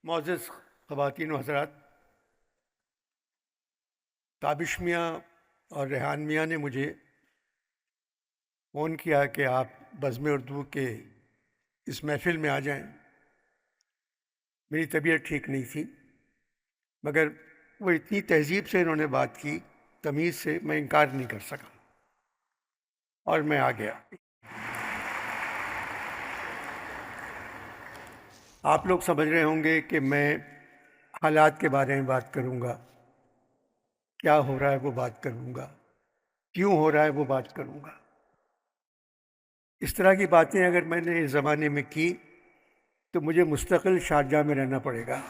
معزز خواتین و حضرات، تابش میاں اور ریحان میاں نے مجھے فون کیا کہ آپ بزم اردو کے اس محفل میں آ جائیں۔ میری طبیعت ٹھیک نہیں تھی، مگر وہ اتنی تہذیب سے انہوں نے بات کی، تمیز سے، میں انکار نہیں کر سکا اور میں آ گیا۔ آپ لوگ سمجھ رہے ہوں گے کہ میں حالات کے بارے میں بات کروں گا، کیا ہو رہا ہے وہ بات کروں گا، کیوں ہو رہا ہے وہ بات کروں گا۔ اس طرح کی باتیں اگر میں نے اس زمانے میں کی تو مجھے مستقل شارجہ میں رہنا پڑے گا۔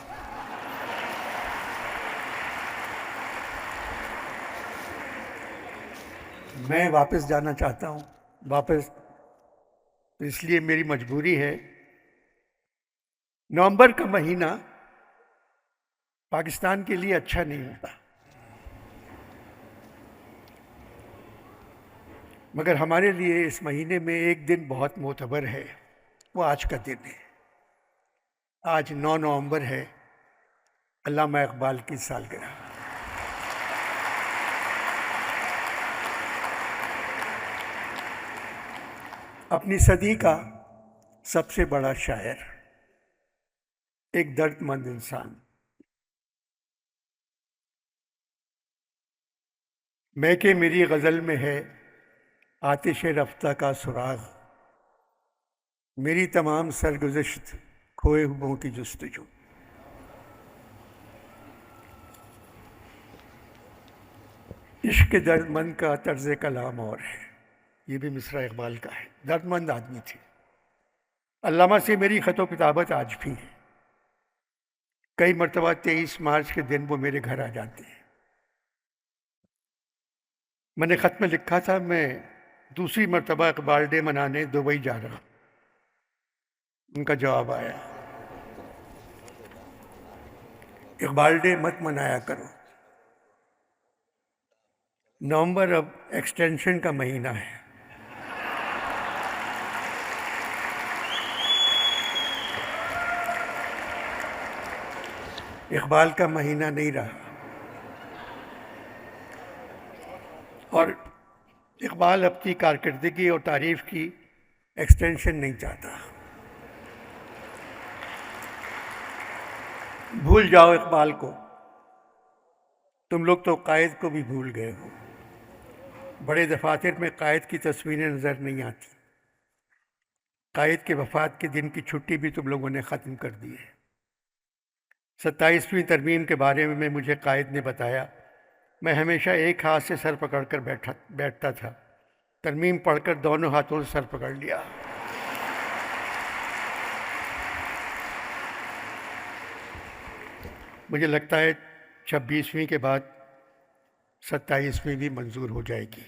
میں واپس جانا چاہتا ہوں، واپس اس لیے میری مجبوری ہے۔ نومبر کا مہینہ پاکستان کے لیے اچھا نہیں ہوتا، مگر ہمارے لیے اس مہینے میں ایک دن بہت معتبر ہے، وہ آج کا دن ہے۔ آج 9 نومبر ہے، علامہ اقبال کی سالگرہ۔ اپنی صدی کا سب سے بڑا شاعر، ایک درد مند انسان۔ میں کہ میری غزل میں ہے آتش رفتہ کا سراغ، میری تمام سرگزشت کھوئے ہوئوں کی جستجو۔ عشق درد مند کا طرز کلام اور ہے، یہ بھی مصرع اقبال کا ہے۔ درد مند آدمی تھے۔ علامہ سے میری خط و کتابت آج بھی ہے۔ کئی مرتبہ 23 مارچ کے دن وہ میرے گھر آ جاتے ہیں۔ میں نے خط میں لکھا تھا میں دوسری مرتبہ اقبال ڈے منانے دبئی جا رہا ہوں۔ ان کا جواب آیا، اقبال ڈے مت منایا کرو، نومبر اب ایکسٹینشن کا مہینہ ہے۔ اقبال کا مہینہ نہیں رہا، اور اقبال اپنی کارکردگی اور تعریف کی ایکسٹینشن نہیں چاہتا۔ بھول جاؤ اقبال کو، تم لوگ تو قائد کو بھی بھول گئے ہو۔ بڑے دفاتر میں قائد کی تصویریں نظر نہیں آتی۔ قائد کے وفات کے دن کی چھٹی بھی تم لوگوں نے ختم کر دی ہے۔ 27ویں ترمیم کے بارے میں مجھے قائد نے بتایا، میں ہمیشہ ایک ہاتھ سے سر پکڑ کر بیٹھتا تھا، ترمیم پڑھ کر دونوں ہاتھوں سے سر پکڑ لیا۔ مجھے لگتا ہے 26ویں کے بعد 27ویں بھی منظور ہو جائے گی۔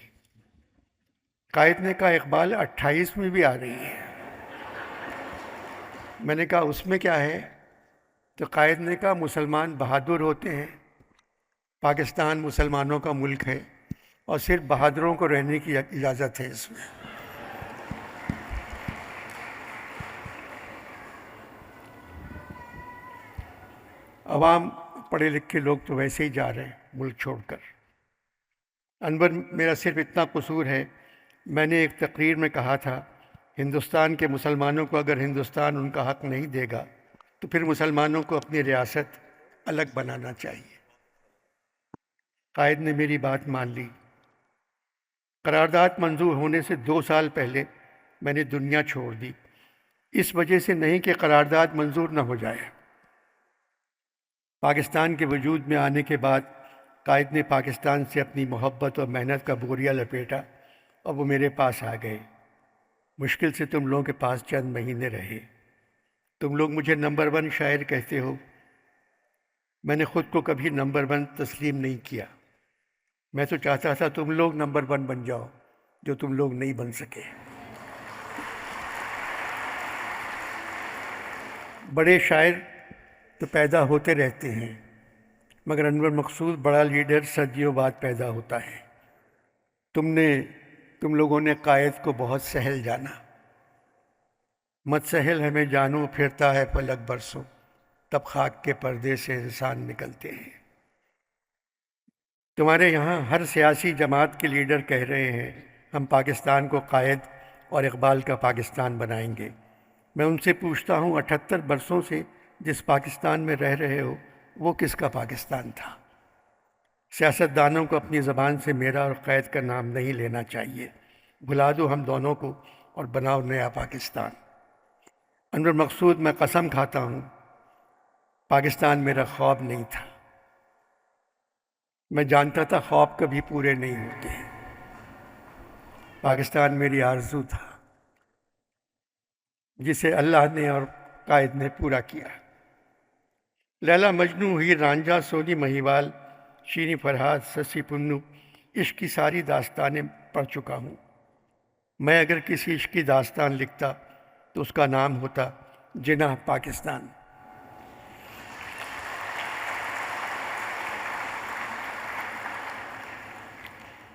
قائد نے کہا اقبال 28ویں بھی آ رہی ہے۔ میں نے کہا اس میں کیا ہے؟ تو قائد نے کہا مسلمان بہادر ہوتے ہیں، پاکستان مسلمانوں کا ملک ہے اور صرف بہادروں کو رہنے کی اجازت ہے اس میں۔ عوام پڑھے لکھے لوگ تو ویسے ہی جا رہے ہیں ملک چھوڑ کر۔ انور، میرا صرف اتنا قصور ہے، میں نے ایک تقریر میں کہا تھا ہندوستان کے مسلمانوں کو اگر ہندوستان ان کا حق نہیں دے گا تو پھر مسلمانوں کو اپنی ریاست الگ بنانا چاہیے۔ قائد نے میری بات مان لی۔ قرارداد منظور ہونے سے 2 سال پہلے میں نے دنیا چھوڑ دی، اس وجہ سے نہیں کہ قرارداد منظور نہ ہو جائے۔ پاکستان کے وجود میں آنے کے بعد قائد نے پاکستان سے اپنی محبت اور محنت کا بوریا لپیٹا اور وہ میرے پاس آ گئے۔ مشکل سے تم لوگوں کے پاس چند مہینے رہے۔ تم لوگ مجھے نمبر 1 شاعر کہتے ہو، میں نے خود کو کبھی نمبر 1 تسلیم نہیں کیا۔ میں تو چاہتا تھا تم لوگ نمبر 1 بن جاؤ، جو تم لوگ نہیں بن سکے۔ بڑے شاعر تو پیدا ہوتے رہتے ہیں، مگر انور مقصود بڑا لیڈر صدیوں بعد پیدا ہوتا ہے۔ تم لوگوں نے قائد کو بہت سہل جانا۔ مت سہل ہمیں جانو، پھرتا ہے فلک برسوں، تب خاک کے پردے سے انسان نکلتے ہیں۔ تمہارے یہاں ہر سیاسی جماعت کے لیڈر کہہ رہے ہیں ہم پاکستان کو قائد اور اقبال کا پاکستان بنائیں گے۔ میں ان سے پوچھتا ہوں 78 برسوں سے جس پاکستان میں رہ رہے ہو وہ کس کا پاکستان تھا؟ سیاستدانوں کو اپنی زبان سے میرا اور قید کا نام نہیں لینا چاہیے۔ بھلا دو ہم دونوں کو اور بناؤ نیا پاکستان۔ انور مقصود، میں قسم کھاتا ہوں پاکستان میرا خواب نہیں تھا۔ میں جانتا تھا خواب کبھی پورے نہیں ہوتے۔ پاکستان میری آرزو تھا جسے اللہ نے اور قائد نے پورا کیا۔ لیلا مجنو، ہیر رانجھا، سونی مہیوال، شیریں فرہاد، سسی پنو، عشق کی ساری داستانیں پڑھ چکا ہوں۔ میں اگر کسی عشق کی داستان لکھتا تو اس کا نام ہوتا جناح پاکستان۔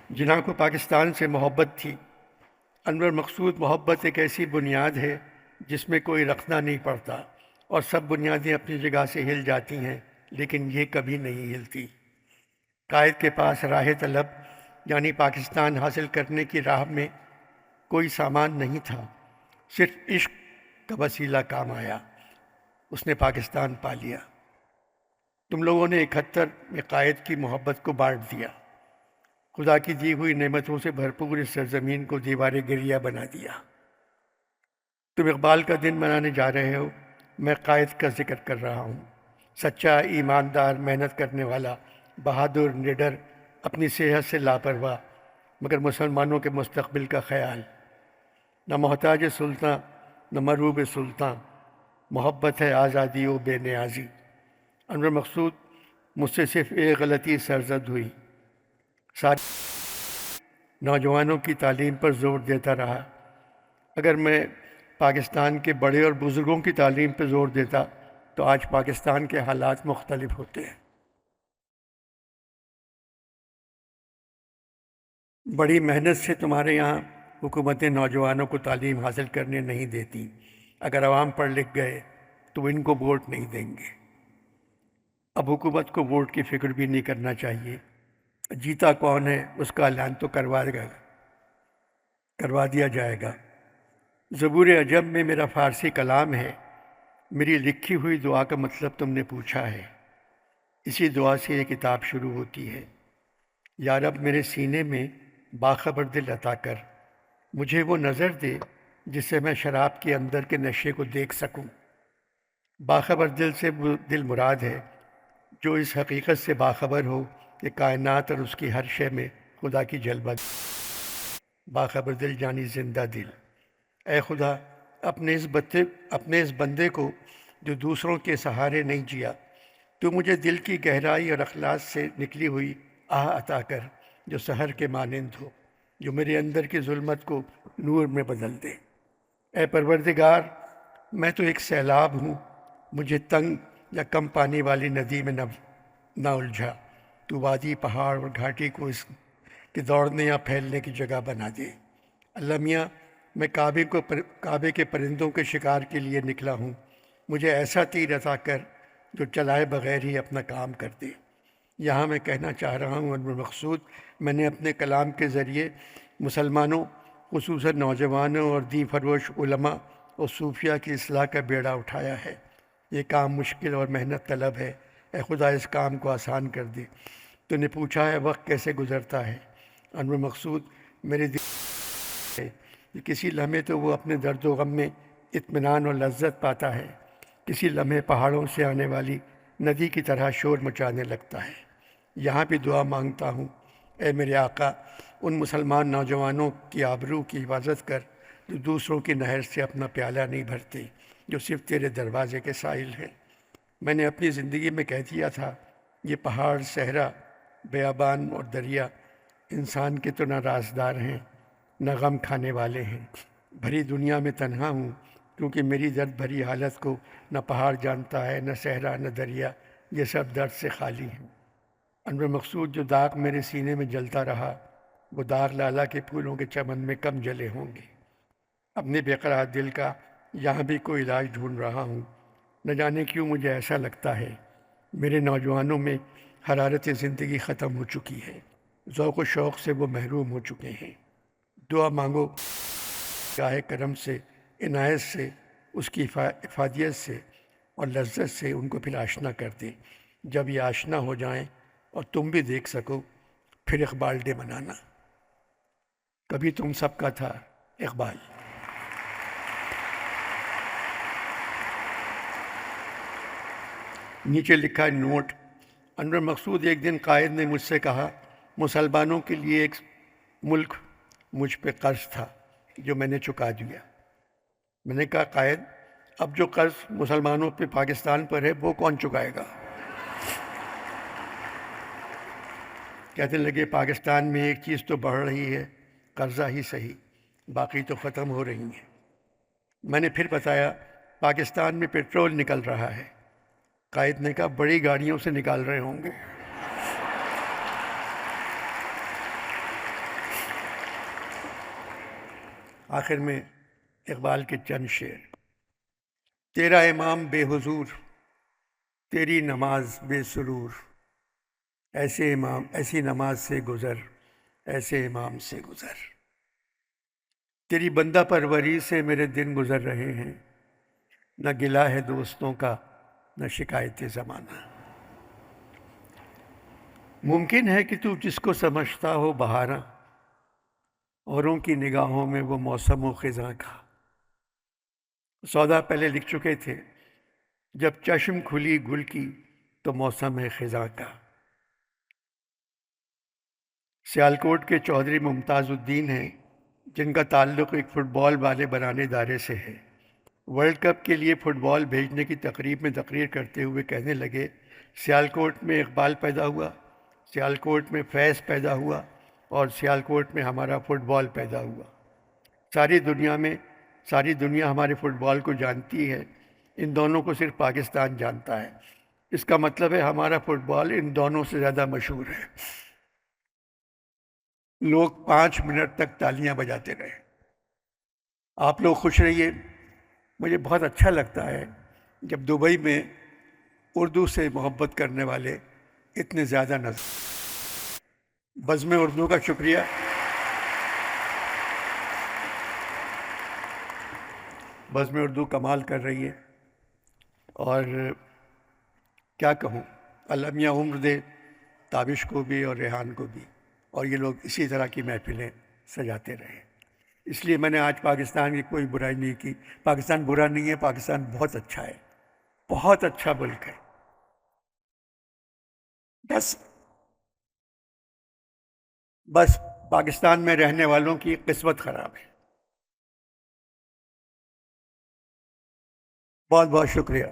جناح کو پاکستان سے محبت تھی۔ انور مقصود، محبت ایک ایسی بنیاد ہے جس میں کوئی رکھنا نہیں پڑتا اور سب بنیادیں اپنی جگہ سے ہل جاتی ہیں، لیکن یہ کبھی نہیں ہلتی۔ قائد کے پاس راہ طلب یعنی پاکستان حاصل کرنے کی راہ میں کوئی سامان نہیں تھا، صرف عشق کا وسیلہ کام آیا۔ اس نے پاکستان پا لیا۔ تم لوگوں نے 71 میں قائد کی محبت کو بانٹ دیا۔ خدا کی دی ہوئی نعمتوں سے بھرپور اس سرزمین کو دیوار گریہ بنا دیا۔ تم اقبال کا دن منانے جا رہے ہو، میں قائد کا ذکر کر رہا ہوں۔ سچا، ایماندار، محنت کرنے والا، بہادر، نڈر، اپنی صحت سے لاپرواہ، مگر مسلمانوں کے مستقبل کا خیال۔ نہ محتاج سلطان نہ مروب سلطان، محبت ہے آزادی و بے نیازی۔ انور مقصود، مجھ سے صرف ایک غلطی سرزد ہوئی، ساری نوجوانوں کی تعلیم پر زور دیتا رہا۔ اگر میں پاکستان کے بڑے اور بزرگوں کی تعلیم پر زور دیتا تو آج پاکستان کے حالات مختلف ہوتے ہیں۔ بڑی محنت سے تمہارے یہاں حکومتیں نوجوانوں کو تعلیم حاصل کرنے نہیں دیتی۔ اگر عوام پڑھ لکھ گئے تو وہ ان کو ووٹ نہیں دیں گے۔ اب حکومت کو ووٹ کی فکر بھی نہیں کرنا چاہیے۔ جیتا کون ہے اس کا اعلان تو کروا دیا جائے گا۔ زبور عجم میں میرا فارسی کلام ہے، میری لکھی ہوئی دعا کا مطلب تم نے پوچھا ہے۔ اسی دعا سے یہ کتاب شروع ہوتی ہے۔ یا رب، میرے سینے میں باخبر دل عطا کر، مجھے وہ نظر دے جس سے میں شراب کے اندر کے نشے کو دیکھ سکوں۔ باخبر دل سے وہ دل مراد ہے جو اس حقیقت سے باخبر ہو کہ کائنات اور اس کی ہر شے میں خدا کی جلوہ۔ باخبر دل یعنی زندہ دل۔ اے خدا، اپنے اس بندے کو جو دوسروں کے سہارے نہیں جیا، تو مجھے دل کی گہرائی اور اخلاص سے نکلی ہوئی آہ عطا کر جو سحر کے مانند ہو، جو میرے اندر کی ظلمت کو نور میں بدل دے۔ اے پروردگار، میں تو ایک سیلاب ہوں، مجھے تنگ یا کم پانی والی ندی میں نہ الجھا، تو وادی، پہاڑ اور گھاٹی کو اس کے دوڑنے یا پھیلنے کی جگہ بنا دے۔ اللہ میاں، میں کعبے کے پرندوں کے شکار کے لیے نکلا ہوں، مجھے ایسا تیر عطا کر جو چلائے بغیر ہی اپنا کام کر دے۔ یہاں میں کہنا چاہ رہا ہوں انور مقصود، میں نے اپنے کلام کے ذریعے مسلمانوں، خصوصاً نوجوانوں اور دین فروش علماء اور صوفیہ کی اصلاح کا بیڑا اٹھایا ہے۔ یہ کام مشکل اور محنت طلب ہے، اے خدا اس کام کو آسان کر دے۔ تو نے پوچھا ہے وقت کیسے گزرتا ہے؟ انور مقصود، میرے دل ہے کہ کسی لمحے تو وہ اپنے درد و غم میں اطمینان اور لذت پاتا ہے، کسی لمحے پہاڑوں سے آنے والی ندی کی طرح شور مچانے لگتا ہے۔ یہاں بھی دعا مانگتا ہوں، اے میرے آقا، ان مسلمان نوجوانوں کی آبرو کی حفاظت کر جو دوسروں کی نہر سے اپنا پیالہ نہیں بھرتے، جو صرف تیرے دروازے کے سائل ہیں۔ میں نے اپنی زندگی میں کہہ دیا تھا، یہ پہاڑ، صحرا، بیابان اور دریا انسان کے تو نہ رازدار ہیں نہ غم کھانے والے ہیں۔ بھری دنیا میں تنہا ہوں کیونکہ میری درد بھری حالت کو نہ پہاڑ جانتا ہے، نہ صحرا، نہ دریا، یہ سب درد سے خالی ہیں۔ انور مقصود، جو داغ میرے سینے میں جلتا رہا وہ داغ لالا کے پھولوں کے چمن میں کم جلے ہوں گے۔ اپنے بے قرار دل کا یہاں بھی کوئی علاج ڈھونڈ رہا ہوں، نہ جانے کیوں مجھے ایسا لگتا ہے میرے نوجوانوں میں حرارت زندگی ختم ہو چکی ہے، ذوق و شوق سے وہ محروم ہو چکے ہیں۔ دعا مانگو گاہ کرم سے، عنایت سے، اس کی افادیت سے اور لذت سے ان کو پھر آشنا کر دے۔ جب یہ آشنا ہو جائیں اور تم بھی دیکھ سکو، پھر اقبال ڈے منانا۔ کبھی تم سب کا تھا، اقبال۔ نیچے لکھا ہے نوٹ: انور مقصود، ایک دن قائد نے مجھ سے کہا مسلمانوں کے لیے ایک ملک مجھ پہ قرض تھا جو میں نے چکا دیا۔ میں نے کہا قائد، اب جو قرض مسلمانوں پہ پاکستان پر ہے وہ کون چکائے گا؟ کہنے لگے پاکستان میں ایک چیز تو بڑھ رہی ہے، قرضہ ہی صحیح، باقی تو ختم ہو رہی ہیں۔ میں نے پھر بتایا پاکستان میں پیٹرول نکل رہا ہے۔ قائد نے کہا بڑی گاڑیوں سے نکال رہے ہوں گے۔ آخر میں اقبال کے چند شعر: تیرا امام بے حضور، تیری نماز بے سرور، ایسے امام ایسی نماز سے گزر، ایسے امام سے گزر۔ تیری بندہ پروری سے میرے دن گزر رہے ہیں، نہ گلہ ہے دوستوں کا، نہ شکایت زمانہ۔ ممکن ہے کہ تو جس کو سمجھتا ہو بہاراں، اوروں کی نگاہوں میں وہ موسم و خزاں کا۔ سودا پہلے لکھ چکے تھے: جب چشم کھلی گل کی تو موسم ہے خزاں کا۔ سیالکوٹ کے چودھری ممتاز الدین ہیں جن کا تعلق ایک فٹ بال والے بنانے ادارے سے ہے۔ ورلڈ کپ کے لیے فٹ بال بھیجنے کی تقریب میں تقریر کرتے ہوئے کہنے لگے سیالکوٹ میں اقبال پیدا ہوا، سیالکوٹ میں فیض پیدا ہوا اور سیالکوٹ میں ہمارا فٹ بال پیدا ہوا۔ ساری دنیا ہمارے فٹ بال کو جانتی ہے، ان دونوں کو صرف پاکستان جانتا ہے۔ اس کا مطلب ہے ہمارا فٹ بال ان دونوں سے زیادہ مشہور ہے۔ لوگ 5 منٹ تک تالیاں بجاتے رہے۔ آپ لوگ خوش رہیے۔ مجھے بہت اچھا لگتا ہے جب دبئی میں اردو سے محبت کرنے والے اتنے زیادہ نظر۔ بزم اردو کا شکریہ۔ بزم اردو کمال کر رہی ہے، اور کیا کہوں، المیہ عمر دے تابش کو بھی اور ریحان کو بھی، اور یہ لوگ اسی طرح کی محفلیں سجاتے رہے۔ اس لیے میں نے آج پاکستان کی کوئی برائی نہیں کی۔ پاکستان برا نہیں ہے، پاکستان بہت اچھا ہے، بہت اچھا ملک ہے۔ بس پاکستان میں رہنے والوں کی قسمت خراب ہے۔ بہت بہت شکریہ۔